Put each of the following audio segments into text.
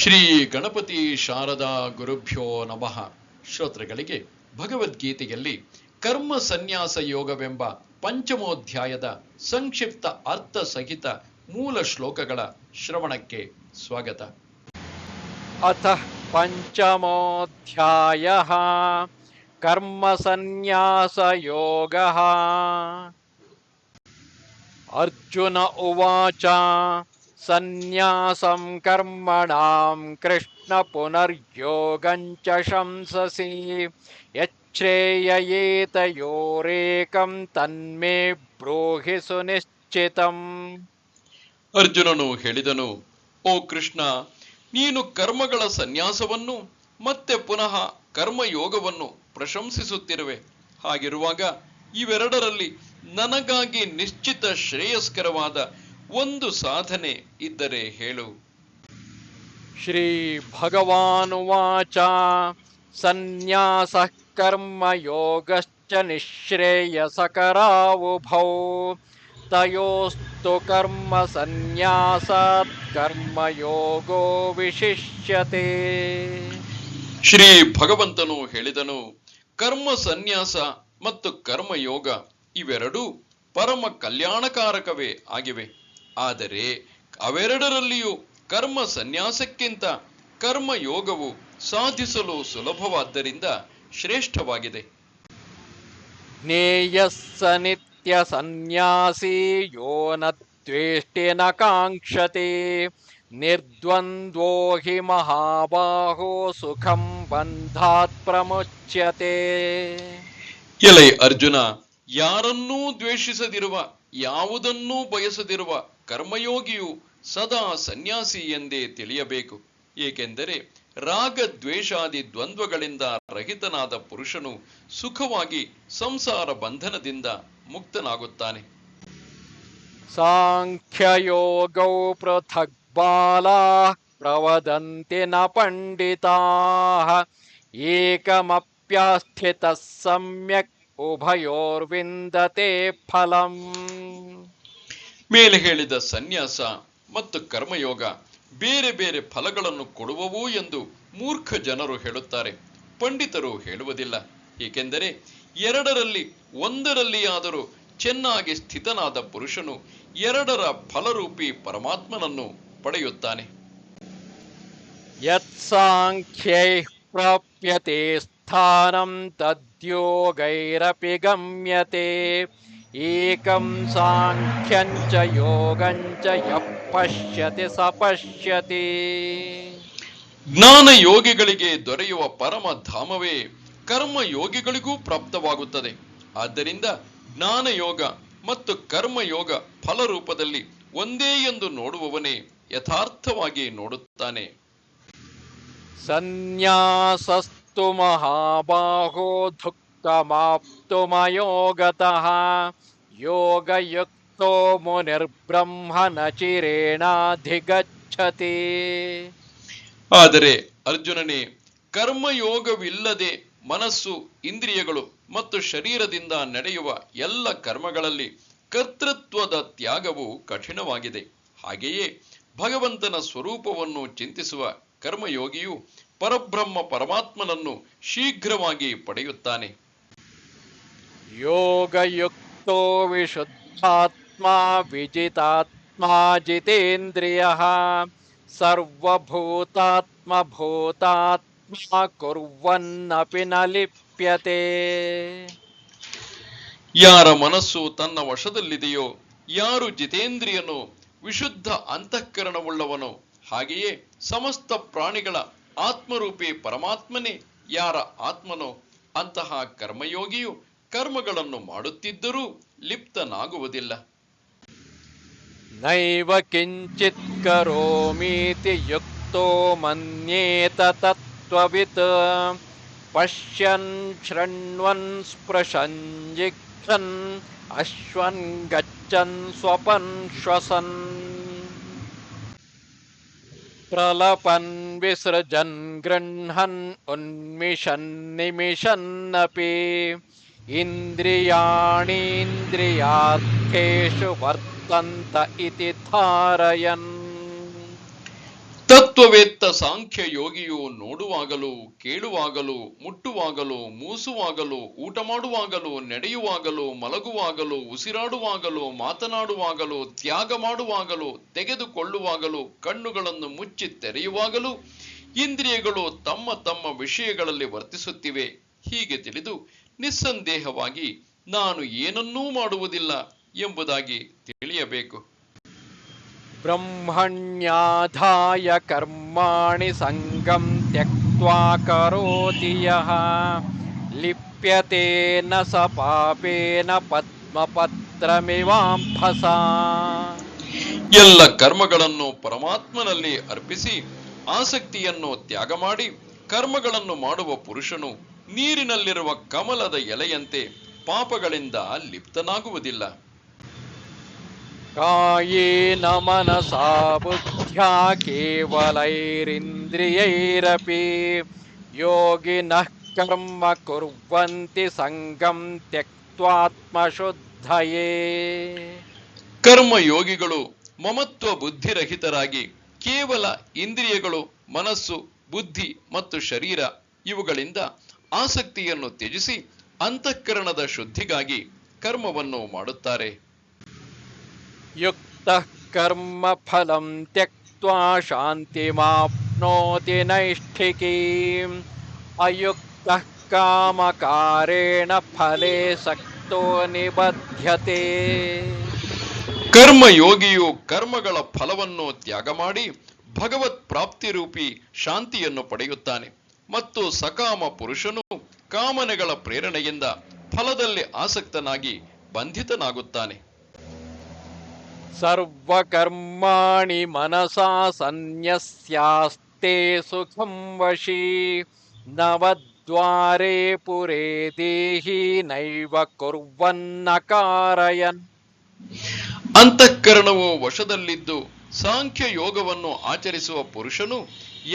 ಶ್ರೀ ಗಣಪತಿ ಶಾರದಾ ಗುರುಭ್ಯೋ ನಮಃ. ಶ್ರೋತೃಗಳಿಗೆ ಭಗವದ್ಗೀತೆಯಲ್ಲಿ ಕರ್ಮ ಸನ್ಯಾಸ ಯೋಗವೆಂಬ ಪಂಚಮೋಧ್ಯಾಯದ ಸಂಕ್ಷಿಪ್ತ ಅರ್ಥ ಸಹಿತ ಮೂಲ ಶ್ಲೋಕಗಳ ಶ್ರವಣಕ್ಕೆ ಸ್ವಾಗತ. ಅಥ ಪಂಚಮೋಧ್ಯಾಯಃ ಕರ್ಮ ಸನ್ಯಾಸ ಯೋಗಃ. ಅರ್ಜುನ ಉವಾಚ ಸನ್ಯಾಸಂ ಕರ್ಮಣಾಂ ಕೃಷ್ಣ ಪುನರ್ಯೋಗಂಚ ಶಂಸಸಿ ಯಚ್ಛ್ರೇಯಯೇತಯೋರೇಕಂ ತನ್ಮೇ ಬ್ರೂಹಿ ಸುನಿಶ್ಚಿತಂ. ಅರ್ಜುನನು ಹೇಳಿದನು, ಓ ಕೃಷ್ಣ, ನೀನು ಕರ್ಮಗಳ ಸನ್ಯಾಸವನ್ನು ಮತ್ತೆ ಪುನಃ ಕರ್ಮಯೋಗವನ್ನು ಪ್ರಶಂಸಿಸುತ್ತಿರುವೆ. ಹಾಗಿರುವಾಗ ಇವೆರಡರಲ್ಲಿ ನನಗಾಗಿ ನಿಶ್ಚಿತ ಶ್ರೇಯಸ್ಕರವಾದ ಒಂದು ಸಾಧನೆ ಇದ್ದರೆ ಹೇಳು. ಶ್ರೀ ಭಗವಾನುವಾಚ ಸನ್ಯಾಸಃ ಕರ್ಮಯೋಗಶ್ಚ ನಿಶ್ರೇಯಸಕರಾವುಭೌ ತಯೋಸ್ತು ಕರ್ಮ ಸನ್ಯಾಸಾತ್ ಕರ್ಮಯೋಗೋ ವಿಶಿಷ್ಯತೆ. ಶ್ರೀ ಭಗವಂತನು ಹೇಳಿದನು, ಕರ್ಮ ಸನ್ಯಾಸ ಮತ್ತು ಕರ್ಮಯೋಗ ಇವೆರಡೂ ಪರಮ ಕಲ್ಯಾಣಕಾರಕವೇ ಆಗಿವೆ. ಆದರೆ ಅವೆರಡರಲ್ಲಿಯೂ ಕರ್ಮ ಸನ್ಯಾಸಕ್ಕಿಂತ ಕರ್ಮಯೋಗವು ಸಾಧಿಸಲು ಸುಲಭವಾದ್ದರಿಂದ ಶ್ರೇಷ್ಠವಾಗಿದೆ. ಜ್ಞೇಯಸ್ಸ ನಿತ್ಯ ಸನ್ಯಾಸಿ ಯೋ ನ ದ್ವೇಷ್ಟಿ ನ ಕಾಂಕ್ಷತೆ ನಿರ್ದ್ವಂದ್ವೋ ಹಿ ಮಹಾಬಾಹೋ ಸುಖಂ ಬಂಧಾತ್ ಪ್ರಮುಚ್ಯತೆ. ಎಲೈ ಅರ್ಜುನ, ಯಾರನ್ನೂ ದ್ವೇಷಿಸದಿರುವ, ಯಾವುದನ್ನೂ ಬಯಸದಿರುವ ಕರ್ಮಯೋಗಿಯು ಸದಾ ಸನ್ಯಾಸಿ ಎಂದೇ ತಿಳಿಯಬೇಕು. ಏಕೆಂದರೆ ರಾಗ ದ್ವೇಷಾದಿ ದ್ವಂದ್ವಗಳಿಂದ ರಹಿತನಾದ ಪುರುಷನು ಸುಖವಾಗಿ ಸಂಸಾರ ಬಂಧನದಿಂದ ಮುಕ್ತನಾಗುತ್ತಾನೆ. ಸಾಂಖ್ಯಯೋಗೌ ಪೃಥಕ್ ಬಾಲಾಃ ಪ್ರವದಂತಿ ನ ಪಂಡಿತಾಃ ಏಕಮಪ್ಯಾಸ್ಥಿತಃ ಸಮ್ಯಕ್ ಉಭಯೋರ್ವಿಂದತೆ ಫಲಂ. ಮೇಲೆ ಹೇಳಿದ ಸನ್ಯಾಸ ಮತ್ತು ಕರ್ಮಯೋಗ ಬೇರೆ ಬೇರೆ ಫಲಗಳನ್ನು ಕೊಡುವವು ಎಂದು ಮೂರ್ಖ ಜನರು ಹೇಳುತ್ತಾರೆ. ಪಂಡಿತರು ಹೇಳುವುದಿಲ್ಲ. ಏಕೆಂದರೆ ಎರಡರಲ್ಲಿ ಒಂದರಲ್ಲಿಯಾದರೂ ಚೆನ್ನಾಗಿ ಸ್ಥಿತನಾದ ಪುರುಷನು ಎರಡರ ಫಲರೂಪಿ ಪರಮಾತ್ಮನನ್ನು ಪಡೆಯುತ್ತಾನೆ. ಯತ್ಸಾಂಖ್ಯೈಃ ಪ್ರಾಪ್ಯತೆ ಸ್ಥಾನಂ ತದ್ಯೋಗೈರಪಿ ಗಮ್ಯತೆ ಏಕಂ ಸಾಂಖ್ಯಂಚ ಯೋಗಂಚ ಯಃ ಪಶ್ಯತಿ ಸ ಪಶ್ಯತಿ. ಜ್ಞಾನ ಯೋಗಿಗಳಿಗೆ ದೊರೆಯುವ ಪರಮ ಧಾಮವೇ ಕರ್ಮಯೋಗಿಗಳಿಗೂ ಪ್ರಾಪ್ತವಾಗುತ್ತದೆ. ಆದ್ದರಿಂದ ಜ್ಞಾನಯೋಗ ಮತ್ತು ಕರ್ಮಯೋಗ ಫಲರೂಪದಲ್ಲಿ ಒಂದೇ ಎಂದು ನೋಡುವವನೇ ಯಥಾರ್ಥವಾಗಿ ನೋಡುತ್ತಾನೆ. ಸನ್ಯಾಸಸ್ತು ಮಹಾಬಾಹೋ ದುಃಖಮಾಪ್ತುಮಯೋಗತಃ ಯೋಗಯುಕ್ತೋ ಮುನಿರ್ಬ್ರಹ್ಮ ನ ಚಿರೇಣಾಧಿಗಚ್ಚತಿ. ಆದರೆ ಅರ್ಜುನನೇ, ಕರ್ಮಯೋಗವಿಲ್ಲದೆ ಮನಸ್ಸು, ಇಂದ್ರಿಯಗಳು ಮತ್ತು ಶರೀರದಿಂದ ನಡೆಯುವ ಎಲ್ಲ ಕರ್ಮಗಳಲ್ಲಿ ಕರ್ತೃತ್ವದ ತ್ಯಾಗವು ಕಠಿಣವಾಗಿದೆ. ಹಾಗೆಯೇ ಭಗವಂತನ ಸ್ವರೂಪವನ್ನು ಚಿಂತಿಸುವ ಕರ್ಮಯೋಗಿಯು ಪರಬ್ರಹ್ಮ ಪರಮಾತ್ಮನನ್ನು ಶೀಘ್ರವಾಗಿ ಪಡೆಯುತ್ತಾನೆ. ಯೋಗಯುಕ್ತೋ ವಿಶುದ್ಧಾತ್ಮ ವಿಜಿತಾತ್ಮ ಜಿತೇಂದ್ರಿಯಃ ಸರ್ವಭೂತಾತ್ಮ ಭೂತಾತ್ಮ ಕುರ್ವನ್ನಪಿ ನ ಲಿಪ್ಯತೆ. ಯಾರ ಮನಸ್ಸು ತನ್ನ ವಶದಲ್ಲಿದೆಯೋ, ಯಾರು ಜಿತೇಂದ್ರಿಯನೋ, ವಿಶುದ್ಧ ಅಂತಃಕರಣವುಳ್ಳವನೋ, ಹಾಗೆಯೇ ಸಮಸ್ತ ಪ್ರಾಣಿಗಳ ಆತ್ಮರೂಪಿ ಪರಮಾತ್ಮನೇ ಯಾರ ಆತ್ಮನೋ, ಅಂತಹ ಕರ್ಮಯೋಗಿಯು ಕರ್ಮಗಳನ್ನು ಮಾಡುತ್ತಿದ್ದರೂ ಲಿಪ್ತನಾಗುವುದಿಲ್ಲ. ನೈವ ಕಿಂಚಿತ್ ಕರೋಮೀತಿ ಯುಕ್ತೋ ಮನ್ಯೇತ ತತ್ವವಿತ್ ಪಶ್ಯನ್ ಶೃಣ್ವನ್ ಸ್ಪೃಶನ್ ಜಿಘ್ರನ್ ಅಶ್ವನ್ ಗಚ್ಚನ್ ಸ್ವಪನ್ ಶ್ವಸನ್ ಪ್ರಲಪನ್ ವಿಸೃಜನ್ ಗೃಹ್ಣನ್ ಉನ್ಮಿಷನ್ ನಿಮಿಷನ್ನಪಿ ಇಂದ್ರಿಯಾಣೀಂದ್ರಿಯಾರ್ಥೇಷು ವರ್ತಂತ ಇತಿ ಧಾರಯನ್. ತತ್ವವೇತ್ತ ಸಾಂಖ್ಯ ಯೋಗಿಯು ನೋಡುವಾಗಲೂ, ಕೇಳುವಾಗಲೂ, ಮುಟ್ಟುವಾಗಲೂ, ಮೂಸುವಾಗಲೂ, ಊಟ ಮಾಡುವಾಗಲೂ, ನಡೆಯುವಾಗಲೂ, ಮಲಗುವಾಗಲೂ, ಉಸಿರಾಡುವಾಗಲೂ, ಮಾತನಾಡುವಾಗಲೂ, ತ್ಯಾಗ ಮಾಡುವಾಗಲೂ, ತೆಗೆದುಕೊಳ್ಳುವಾಗಲೂ, ಕಣ್ಣುಗಳನ್ನು ಮುಚ್ಚಿ ತೆರೆಯುವಾಗಲೂ ಇಂದ್ರಿಯಗಳು ತಮ್ಮ ತಮ್ಮ ವಿಷಯಗಳಲ್ಲಿ ವರ್ತಿಸುತ್ತಿವೆ. ಹೀಗೆ ತಿಳಿದು ನಿಸ್ಸಂದೇಹವಾಗಿ ನಾನು ಏನನ್ನೂ ಮಾಡುವುದಿಲ್ಲ ಎಂಬುದಾಗಿ ತಿಳಿಯಬೇಕು. ಬ್ರಹ್ಮಣ್ಯಾಧಾಯ ಕರ್ಮಾಣಿ ಸಂಗಂ ತ್ಯಕ್ತ್ವಾ ಕರೋತಿ ಯಃ ಲಿಪ್ಯತೆ ನ ಸ ಪಾಪೇನ ಪದ್ಮಪತ್ರಮಿವಾಂಭಸಾ. ಎಲ್ಲ ಕರ್ಮಗಳನ್ನು ಪರಮಾತ್ಮನಲ್ಲಿ ಅರ್ಪಿಸಿ ಆಸಕ್ತಿಯನ್ನು ತ್ಯಾಗ ಮಾಡಿ ಕರ್ಮಗಳನ್ನು ಮಾಡುವ ಪುರುಷನು ನೀರಿನಲ್ಲಿರುವ ಕಮಲದ ಎಲೆಯಂತೆ ಪಾಪಗಳಿಂದ ಲಿಪ್ತನಾಗುವುದಿಲ್ಲ. ಕಾಯೇನ ಮನಸಾ ಬುದ್ಧ್ಯಾ ಕೇವಲೈರಿಂದ್ರಿಯೈರಪಿ ಯೋಗಿನಃ ಕರ್ಮ ಕುರ್ವಂತಿ ಸಂಗಂ ತ್ಯಕ್ತ್ವಾತ್ಮಶುದ್ಧಯೇ. ಕರ್ಮಯೋಗಿಗಳು ಮಮತ್ವ ಬುದ್ಧಿರಹಿತರಾಗಿ ಕೇವಲ ಇಂದ್ರಿಯಗಳು, ಮನಸ್ಸು, ಬುದ್ಧಿ ಮತ್ತು ಶರೀರ ಇವುಗಳಿಂದ ಆಸಕ್ತಿಯನ್ನು ತ್ಯಜಿಸಿ ಅಂತಃಕರಣದ ಶುದ್ಧಿಗಾಗಿ ಕರ್ಮವನ್ನು ಮಾಡುತ್ತಾರೆ. ಯುಕ್ತಃ ಕರ್ಮ ಫಲಂ ತ್ಯಕ್ತ್ವಾ ಶಾಂತಿಮಾಪ್ನೋತಿ ನೈಷ್ಠಿಕೀಂ ಅಯುಕ್ತಃ ಕಾಮಕಾರೇಣ ಫಲೇ ಸಕ್ತೋ ನಿಬಧ್ಯತೆ. ಕರ್ಮಯೋಗಿಯು ಕರ್ಮಗಳ ಫಲವನ್ನು ತ್ಯಾಗ ಮಾಡಿ ಭಗವತ್ ಪ್ರಾಪ್ತಿರೂಪಿ ಶಾಂತಿಯನ್ನು ಪಡೆಯುತ್ತಾನೆ ಮತ್ತು ಸಕಾಮ ಪುರುಷನು ಕಾಮನೆಗಳ ಪ್ರೇರಣೆಯಿಂದ ಫಲದಲ್ಲಿ ಆಸಕ್ತನಾಗಿ ಬಂಧಿತನಾಗುತ್ತಾನೆ. ಸರ್ವಕರ್ಮಾಣಿ ಮನಸಾ ಸನ್ಯಸ್ಯಾಸ್ತೆ ಸುಖಂ ವಶೀ ನವದ್ವಾರೇ ಪುರೇ ದೇಹಿ ನೈವ ಕುರ್ವನ್ನ ಕಾರಯನ್. ಅಂತಃಕರಣವು ವಶದಲ್ಲಿದ್ದು ಸಾಂಖ್ಯ ಯೋಗವನ್ನು ಆಚರಿಸುವ ಪುರುಷನು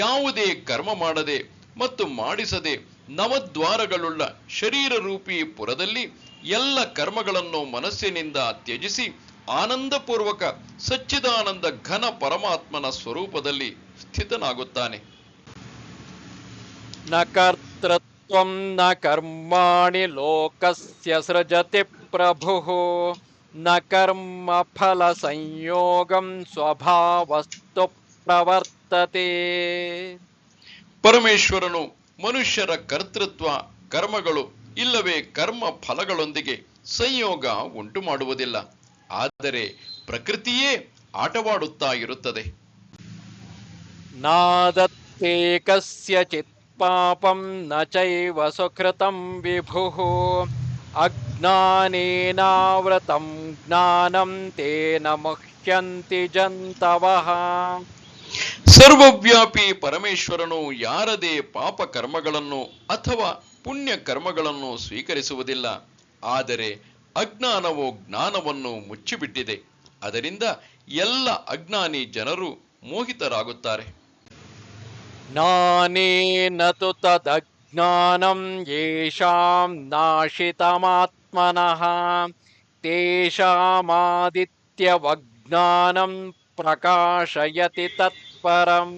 ಯಾವುದೇ ಕರ್ಮ ಮಾಡದೆ ಮತ್ತು ಮಾಡಿಸದೆ ನವದ್ವಾರಗಳುಳ್ಳ ಶರೀರ ರೂಪಿ ಪುರದಲ್ಲಿ ಎಲ್ಲ ಕರ್ಮಗಳನ್ನು ಮನಸ್ಸಿನಿಂದ ತ್ಯಜಿಸಿ ಆನಂದಪೂರ್ವಕ ಸಚ್ಚಿದಾನಂದ ಘನ ಪರಮಾತ್ಮನ ಸ್ವರೂಪದಲ್ಲಿ ಸ್ಥಿತನಾಗುತ್ತಾನೆ. ನ ಕರ್ತೃತ್ವಂ ನ ಕರ್ಮಾಣಿ ಲೋಕಸ್ಯ ಸೃಜತಿ ಪ್ರಭುಃ ನ ಕರ್ಮ ಫಲ ಸಂಯೋಗಂ ಸ್ವಭಾವಸ್ತು ಪ್ರವರ್ತತೆ. ಪರಮೇಶ್ವರನು ಮನುಷ್ಯರ ಕರ್ತೃತ್ವ, ಕರ್ಮಗಳು ಇಲ್ಲವೇ ಕರ್ಮ ಫಲಗಳೊಂದಿಗೆ ಸಂಯೋಗ ಉಂಟು ಮಾಡುವುದಿಲ್ಲ. ಆದರೆ ಪ್ರಕೃತಿಯೇ ಆಟವಾಡುತ್ತಾ ಇರುತ್ತದೆ. ನಾದತ್ತೇ ಕಸ್ಯಚಿತ್ ಪಾಪಂ ನ ಚೈವ ಸುಕೃತಂ ವಿಭುಃ ಅಜ್ಞಾನೇನಾವೃತಂ ಜ್ಞಾನಂ ತೇನ ಮುಹ್ಯಂತಿ ಜಂತವಃ. ಸರ್ವವ್ಯಾಪಿ ಪರಮೇಶ್ವರನು ಯಾರದೇ ಪಾಪ ಕರ್ಮಗಳನ್ನು ಅಥವಾ ಪುಣ್ಯ ಕರ್ಮಗಳನ್ನು ಸ್ವೀಕರಿಸುವುದಿಲ್ಲ. ಆದರೆ ಅಜ್ಞಾನವು ಜ್ಞಾನವನ್ನು ಮುಚ್ಚಿಬಿಟ್ಟಿದೆ. ಅದರಿಂದ ಎಲ್ಲ ಅಜ್ಞಾನಿ ಜನರು ಮೋಹಿತರಾಗುತ್ತಾರೆ. ಜ್ಞಾನೇನ ತು ತದಜ್ಞಾನಂ ಯೇಷಾಂ ನಾಶಿತಮಾತ್ಮನಃ ತೇಷಾಮಾದಿತ್ಯವಜ್ಞಾನಂ ಪ್ರಕಾಶಯತಿ ತತ್ಪರಂ.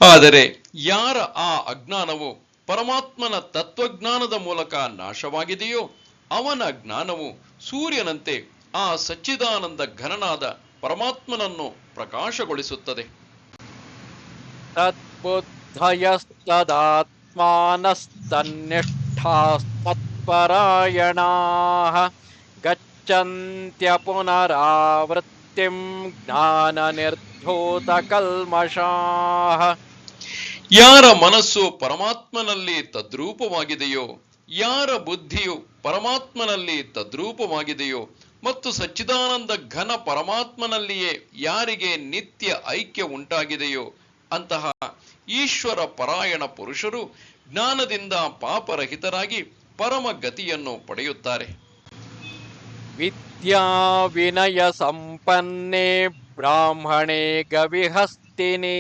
ಆದರೆ ಯಾರ ಆ ಅಜ್ಞಾನವು ಪರಮಾತ್ಮನ ತತ್ವಜ್ಞಾನದ ಮೂಲಕ ನಾಶವಾಗಿದೆಯೋ ಅವನ ಜ್ಞಾನವು ಸೂರ್ಯನಂತೆ ಆ ಸಚ್ಚಿದಾನಂದ ಘನನಾದ ಪರಮಾತ್ಮನನ್ನು ಪ್ರಕಾಶಗೊಳಿಸುತ್ತದೆ. ತದ್ಬುದ್ಧಯಸ್ತದಾತ್ಮಾನಸ್ತನ್ನಿಷ್ಠಾಸ್ತತ್ಪರಾಯಣಾಃ ಗಚ್ಚಂತ್ಯ ಪುನರಾವೃತ್ತಿಂ ಜ್ಞಾನ ನಿರ್ಧೂತ ಕಲ್ಮಷಾಃ. ಯಾರ ಮನಸ್ಸು ಪರಮಾತ್ಮನಲ್ಲಿ ತದ್ರೂಪವಾಗಿದೆಯೋ, ಯಾರ ಬುದ್ಧಿಯು ಪರಮಾತ್ಮನಲ್ಲಿ ತದ್ರೂಪವಾಗಿದೆಯೋ ಮತ್ತು ಸಚ್ಚಿದಾನಂದ ಘನ ಪರಮಾತ್ಮನಲ್ಲಿಯೇ ಯಾರಿಗೆ ನಿತ್ಯ ಐಕ್ಯ ಉಂಟಾಗಿದೆಯೋ ಅಂತಹ ಈಶ್ವರ ಪರಾಯಣ ಪುರುಷರು ಜ್ಞಾನದಿಂದ ಪಾಪರಹಿತರಾಗಿ ಪರಮ ಗತಿಯನ್ನು ಪಡೆಯುತ್ತಾರೆ. ವಿದ್ಯಾ ವಿನಯ ಸಂಪನ್ನೇ ಬ್ರಾಹ್ಮಣೇ ಗವಿಹಸ್ತಿನಿ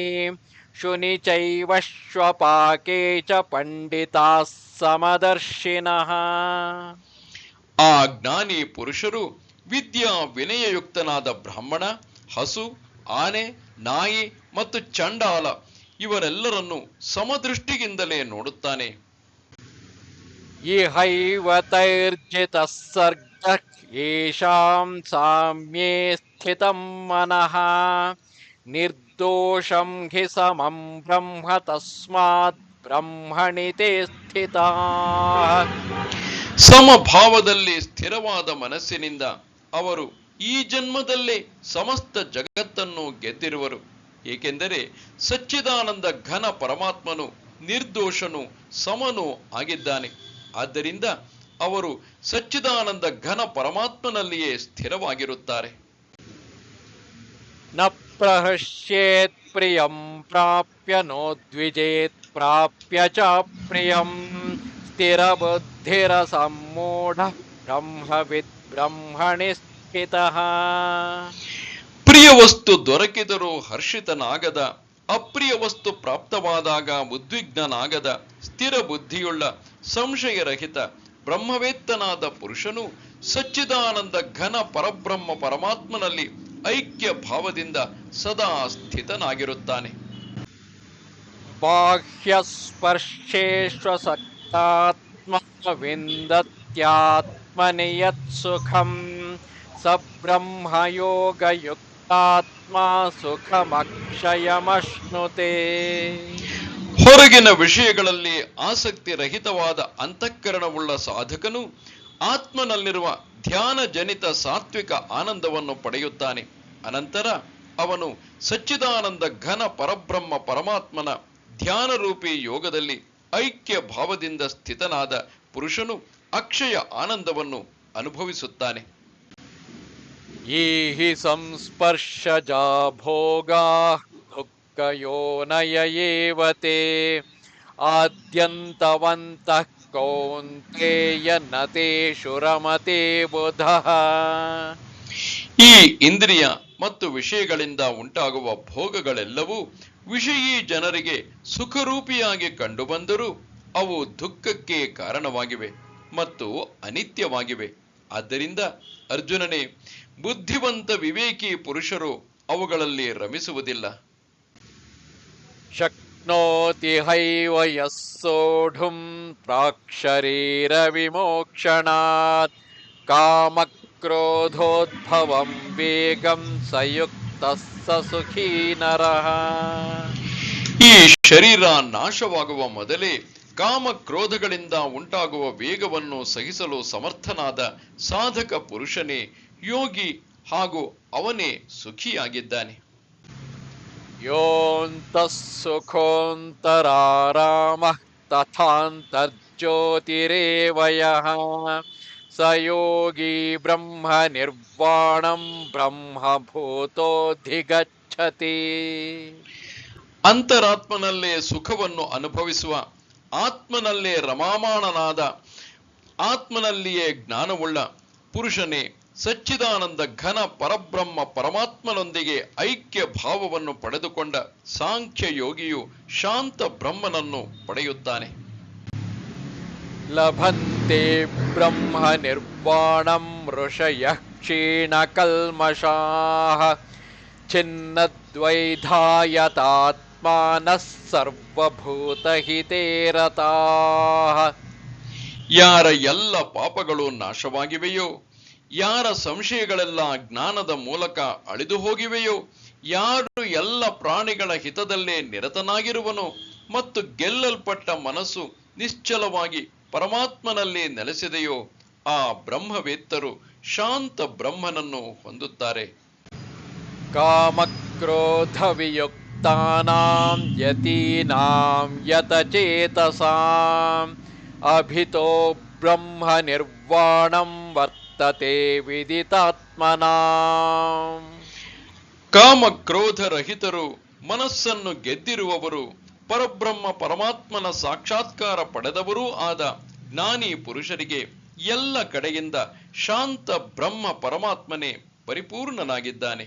ಶುನಿ ಚೈವ ಶ್ವಪಾಕೆ ಚ ಪಂಡಿತಾಃ ಸಮದರ್ಶಿನಃ. ಆ ಜ್ಞಾನಿ ಪುರುಷರು ವಿದ್ಯಾ ವಿನಯಯುಕ್ತನಾದ ಬ್ರಾಹ್ಮಣ, ಹಸು, ಆನೆ, ನಾಯಿ ಮತ್ತು ಚಂಡಾಲ ಇವರೆಲ್ಲರನ್ನು ಸಮದೃಷ್ಟಿಯಿಂದಲೇ ನೋಡುತ್ತಾನೆ. ಇಹೈವ ತೈರ್ಜಿತಃ ಸರ್ಗಃ ಯೇಷಾಂ ಸಾಮ್ಯೇ ಸ್ಥಿತಂ ಮನಃ ನಿರ್ದೋಷಂ ಹಿ ಸಮಂ ಬ್ರಹ್ಮ ತಸ್ಮಾತ್ ಬ್ರಹ್ಮಣಿ ತೇ ಸ್ಥಿತಾಃ. ಸಮಭಾವದಲ್ಲಿ ಸ್ಥಿರವಾದ ಮನಸ್ಸಿನಿಂದ ಅವರು ಈ ಜನ್ಮದಲ್ಲೇ ಸಮಸ್ತ ಜಗತ್ತನ್ನು ಗೆದ್ದಿರುವರು. ಏಕೆಂದರೆ ಸಚ್ಚಿದಾನಂದ ಘನ ಪರಮಾತ್ಮನು ನಿರ್ದೋಷನು ಸಮನೂ ಆಗಿದ್ದಾನೆ. ಆದ್ದರಿಂದ ಅವರು ಸಚ್ಚಿದಾನಂದ ಘನ ಪರಮಾತ್ಮನಲ್ಲಿಯೇ ಸ್ಥಿರವಾಗಿರುತ್ತಾರೆ. ನ ಪ್ರಹೃಷ್ಯೇತ್ ಪ್ರಿಯಂ ಪ್ರಾಪ್ಯ ನೋದ್ವಿಜೇತ್ ಪ್ರಾಪ್ಯ ಚ ಪ್ರಿಯಂ ಸ್ಥಿರಬುದ್ಧಿರ ಸಮ್ಮೂಢ ಬ್ರಹ್ಮವಿದ್ ಬ್ರಹ್ಮಣಿ ಸ್ಥಿತಃ. ಪ್ರಿಯ ವಸ್ತು ದೊರಕಿದರೂ ಹರ್ಷಿತನಾಗದ, ಅಪ್ರಿಯ ವಸ್ತು ಪ್ರಾಪ್ತವಾದಾಗ ಉದ್ವಿಗ್ನನಾಗದ, ಸ್ಥಿರ ಬುದ್ಧಿಯುಳ್ಳ ಸಂಶಯರಹಿತ ಬ್ರಹ್ಮವೇತ್ತನಾದ ಪುರುಷನು ಸಚ್ಚಿದಾನಂದ ಘನ ಪರಬ್ರಹ್ಮ ಪರಮಾತ್ಮನಲ್ಲಿ ಐಕ್ಯ ಭಾವದಿಂದ ಸದಾ ಸ್ಥಿತನಾಗಿರುತ್ತಾನೆ. ಬಾಹ್ಯಸ್ಪರ್ಶೇಷ್ವಸಕ್ತಾತ್ಮ ವಿಂದತ್ಯಾತ್ಮನಿ ಯತ್ಸುಖಂ ಸ ಬ್ರಹ್ಮಯೋಗಯುಕ್ತಾತ್ಮ ಸುಖಮಕ್ಷಯಮಶ್ನುತೆ. ಹೊರಗಿನ ವಿಷಯಗಳಲ್ಲಿ ಆಸಕ್ತಿ ರಹಿತವಾದ ಅಂತಃಕರಣವುಳ್ಳ ಸಾಧಕನು ಆತ್ಮನಲ್ಲಿರುವ ಧ್ಯಾನ ಜನಿತ ಸಾತ್ವಿಕ ಆನಂದವನ್ನು ಪಡೆಯುತ್ತಾನೆ. ಅನಂತರ ಅವನು ಸಚ್ಚಿದಾನಂದ ಘನ ಪರಬ್ರಹ್ಮ ಪರಮಾತ್ಮನ ಧ್ಯಾನರೂಪಿ ಯೋಗದಲ್ಲಿ ಐಕ್ಯ ಭಾವದಿಂದ ಸ್ಥಿತನಾದ ಪುರುಷನು ಅಕ್ಷಯ ಆನಂದವನ್ನು ಅನುಭವಿಸುತ್ತಾನೆ. ಯೇಹಿ ಸಂಸ್ಪರ್ಶಜಾ ಭೋಗಾ ದುಃಖಯೋನಯ ಏವ ತೇ ಆದ್ಯಂತವಂತಃ ಕೌಂತೇಯ ನ ತೇಷು ರಮತೆ ಬುಧಃ. ಈ ಇಂದ್ರಿಯ ಮತ್ತು ವಿಷಯಗಳಿಂದ ಉಂಟಾಗುವ ಭೋಗಗಳೆಲ್ಲವೂ ವಿಷಯೀ ಜನರಿಗೆ ಸುಖರೂಪಿಯಾಗಿ ಕಂಡುಬಂದರೂ ಅವು ದುಃಖಕ್ಕೆ ಕಾರಣವಾಗಿವೆ ಮತ್ತು ಅನಿತ್ಯವಾಗಿವೆ. ಆದ್ದರಿಂದ ಅರ್ಜುನನೇ, ಬುದ್ಧಿವಂತ ವಿವೇಕಿ ಪುರುಷರು ಅವುಗಳಲ್ಲಿ ರಮಿಸುವುದಿಲ್ಲ. ಶಕ್ನೋತಿ ಹೈವ ಯಃ ಸೋಢುಂ ಪ್ರಾಕ್ಶರೀರ ವಿಮೋಕ್ಷಣಾತ್ ಕಾಮಕ್ರೋಧೋದ್ಭವಂ ವೇಗಂ ಸಯುಕ್ತಃ ಸ ಸುಖೀ ನರಃ. ಈ ಶರೀರ ನಾಶವಾಗುವ ಮೊದಲೇ ಕಾಮಕ್ರೋಧಗಳಿಂದ ಉಂಟಾಗುವ ವೇಗವನ್ನು ಸಹಿಸಲು ಸಮರ್ಥನಾದ ಸಾಧಕ ಪುರುಷನೇ ಯೋಗಿ ಹಾಗೂ ಅವನೇ ಸುಖಿಯಾಗಿದ್ದಾನೆ. ಯೋऽन्तಃ ಸುಖೋऽन्तರಾರಾಮಃ ತಥಾन्तರ್ಜ್ಯೋತಿರೇವ ಯಃ ಸ ಯೋಗಿ ಬ್ರಹ್ಮ ನಿರ್ವಾಣಂ ಬ್ರಹ್ಮಭೂತೋಧಿಗಚ್ಚತಿ. ಅಂತರಾತ್ಮನಲ್ಲೇ ಸುಖವನ್ನು ಅನುಭವಿಸುವ, ಆತ್ಮನಲ್ಲೇ ರಮಾಮಾಣನಾದ, ಆತ್ಮನಲ್ಲಿಯೇ ಜ್ಞಾನವುಳ್ಳ ಪುರುಷನೇ ಸಚ್ಚಿದಾನಂದ ಘನ ಪರಬ್ರಹ್ಮ ಪರಮಾತ್ಮನೊಂದಿಗೆ ಐಕ್ಯ ಭಾವವನ್ನು ಪಡೆದುಕೊಂಡ ಸಾಂಖ್ಯ ಯೋಗಿಯು ಶಾಂತ ಬ್ರಹ್ಮನನ್ನು ಪಡೆಯುತ್ತಾನೆ. ಲಭಂತೆ ಬ್ರಹ್ಮ ನಿರ್ವಾಣಂ ಋಷಯಃ ಕ್ಷೀಣಕಲ್ಮಷಾಃ ಛಿನ್ನದ್ವೈಧಾಯತಾತ್ಮಾನಃ ಸರ್ವಭೂತಹಿತೇ ರತಾಃ. ಯಾರ ಎಲ್ಲ ಪಾಪಗಳು ನಾಶವಾಗಿವೆಯೋ, ಯಾರ ಸಂಶಯಗಳೆಲ್ಲ ಜ್ಞಾನದ ಮೂಲಕ ಅಳಿದು ಹೋಗಿವೆಯೋ, ಯಾರು ಎಲ್ಲ ಪ್ರಾಣಿಗಳ ಹಿತದಲ್ಲೇ ನಿರತನಾಗಿರುವನೋ ಮತ್ತು ಗೆಲ್ಲಲ್ಪಟ್ಟ ಮನಸ್ಸು ನಿಶ್ಚಲವಾಗಿ ಪರಮಾತ್ಮನಲ್ಲಿ ನೆಲೆಸಿದೆಯೋ, ಆ ಬ್ರಹ್ಮವೇತ್ತರು ಶಾಂತ ಬ್ರಹ್ಮನನ್ನು ಹೊಂದುತ್ತಾರೆ. ಕಾಮಕ್ರೋಧ ವಿಯುಕ್ತಾನಾಂ ಯತೀನಾಂ ಯತಚೇತಸಾಂ ಅಭಿತೋ ಬ್ರಹ್ಮ ನಿರ್ವಾಣಂ ವರ್ತತೆ ವಿದಿತಾತ್ಮನಾಂ. ಕಾಮಕ್ರೋಧ ರಹಿತರು, ಮನಸ್ಸನ್ನು ಗೆದ್ದಿರುವವರು, ಪರಬ್ರಹ್ಮ ಪರಮಾತ್ಮನ ಸಾಕ್ಷಾತ್ಕಾರ ಪಡೆದವರೂ ಆದ ಜ್ಞಾನಿ ಪುರುಷರಿಗೆ ಎಲ್ಲ ಕಡೆಯಿಂದ ಶಾಂತ ಬ್ರಹ್ಮ ಪರಮಾತ್ಮನೇ ಪರಿಪೂರ್ಣನಾಗಿದ್ದಾನೆ.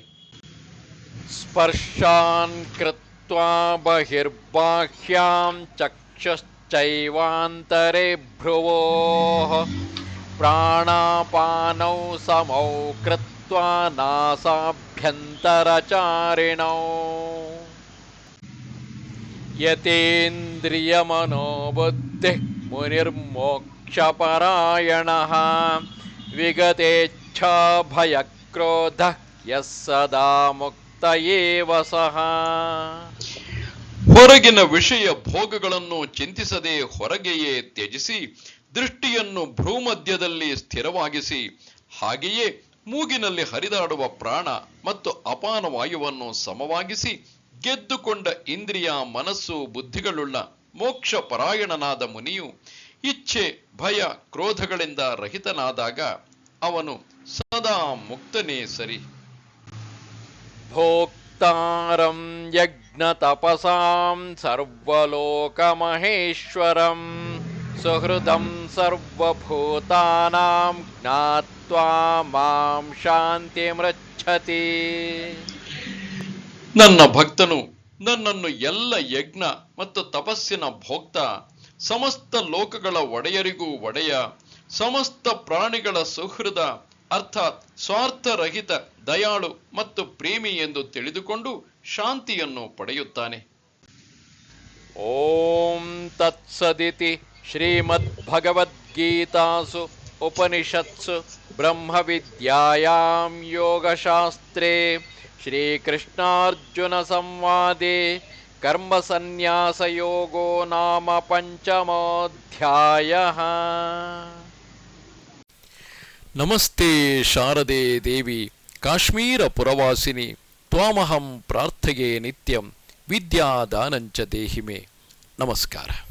ಸ್ಪರ್ಶಾನ್ ಕೃತ್ವಾ ಬಹಿರ್ಬಾಹ್ಯಾಂ ಚಕ್ಷುಶ್ಚೈವಾಂತರೆ ಭ್ರುವೋಃ ಪ್ರಾಣಾಪಾನೌ ಸಮೌ ಕೃತ್ವಾ ನಾಸಾಭ್ಯಂತರಚಾರಿಣೌ. ಯತೇಂದ್ರಿಯಮನೋಬುದ್ಧಿಃ ಮುನಿರ್ಮೋಕ್ಷಪರಾಯಣಃ ವಿಗತೇಚ್ಛಾ ಭಯಕ್ರೋಧಃ ಯಃ ಸದಾ ಮುಕ್ತ ಏವ ಸಃ. ಹೊರಗಿನ ವಿಷಯ ಭೋಗಗಳನ್ನು ಚಿಂತಿಸದೆ ಹೊರಗೆಯೇ ತ್ಯಜಿಸಿ ದೃಷ್ಟಿಯನ್ನು ಭ್ರೂಮಧ್ಯದಲ್ಲಿ ಸ್ಥಿರವಾಗಿಸಿ, ಹಾಗೆಯೇ ಮೂಗಿನಲ್ಲಿ ಹರಿದಾಡುವ ಪ್ರಾಣ ಮತ್ತು ಅಪಾನ ವಾಯುವನ್ನು ಸಮವಾಗಿಸಿ ಗೆದ್ದುಕೊಂಡ ಇಂದ್ರಿಯ ಮನಸ್ಸು ಬುದ್ಧಿಗಳುಳ್ಳ ಮೋಕ್ಷ ಪರಾಯಣನಾದ ಮುನಿಯು ಇಚ್ಛೆ ಭಯ ಕ್ರೋಧಗಳಿಂದ ರಹಿತನಾದಾಗ ಅವನು ಸದಾ ಮುಕ್ತನೇ ಸರಿ. ಭೋಕ್ತಾರಂ ಯಜ್ಞ ತಪಸಾಂ ಸರ್ವಲೋಕಮಹೇಶ್ವರಂ ಸುಹೃದಂ ಸರ್ವಭೂತಾನಾಂ ಜ್ಞಾತ್ವಾ ಮಾಂ ಶಾಂತಿಮೃಚ್ಛತಿ. ನನ್ನ ಭಕ್ತನು ನನ್ನನ್ನು ಎಲ್ಲ ಯಜ್ಞ ಮತ್ತು ತಪಸ್ಸಿನ ಭೋಕ್ತ, ಸಮಸ್ತ ಲೋಕಗಳ ಒಡೆಯರಿಗೂ ಒಡೆಯ, ಸಮಸ್ತ ಪ್ರಾಣಿಗಳ ಸುಹೃದ ಅರ್ಥಾತ್ ಸ್ವಾರ್ಥರಹಿತ ದಯಾಳು ಮತ್ತು ಪ್ರೇಮಿ ಎಂದು ತಿಳಿದುಕೊಂಡು ಶಾಂತಿಯನ್ನು ಪಡೆಯುತ್ತಾನೆ. ಓಂ ತತ್ಸದಿತಿ ಶ್ರೀಮದ್ಭಗವದ್ಗೀತಾಸು ಉಪನಿಷತ್ಸು ಬ್ರಹ್ಮವಿದ್ಯಾಯಾಂ ಯೋಗಶಾಸ್ತ್ರೇ ಶ್ರೀಕೃಷ್ಣಾರ್ಜುನ ಸಂವಾದೆ ಕರ್ಮಸನ್ಯಾಸಯೋಗೋ ನಾಮ ಪಂಚಮೋಧ್ಯಾಯಃ. ನಮಸ್ತೆ ಶಾರದೆ ದೇವಿ ಕಾಶ್ಮೀರ ಪುರವಾಸಿನಿ ತ್ವಾಮಹಂ ಪ್ರಾರ್ಥಯೇ ನಿತ್ಯಂ ವಿದ್ಯಾದಾನಂಚ ದೇಹಿಮೆ. ನಮಸ್ಕಾರ.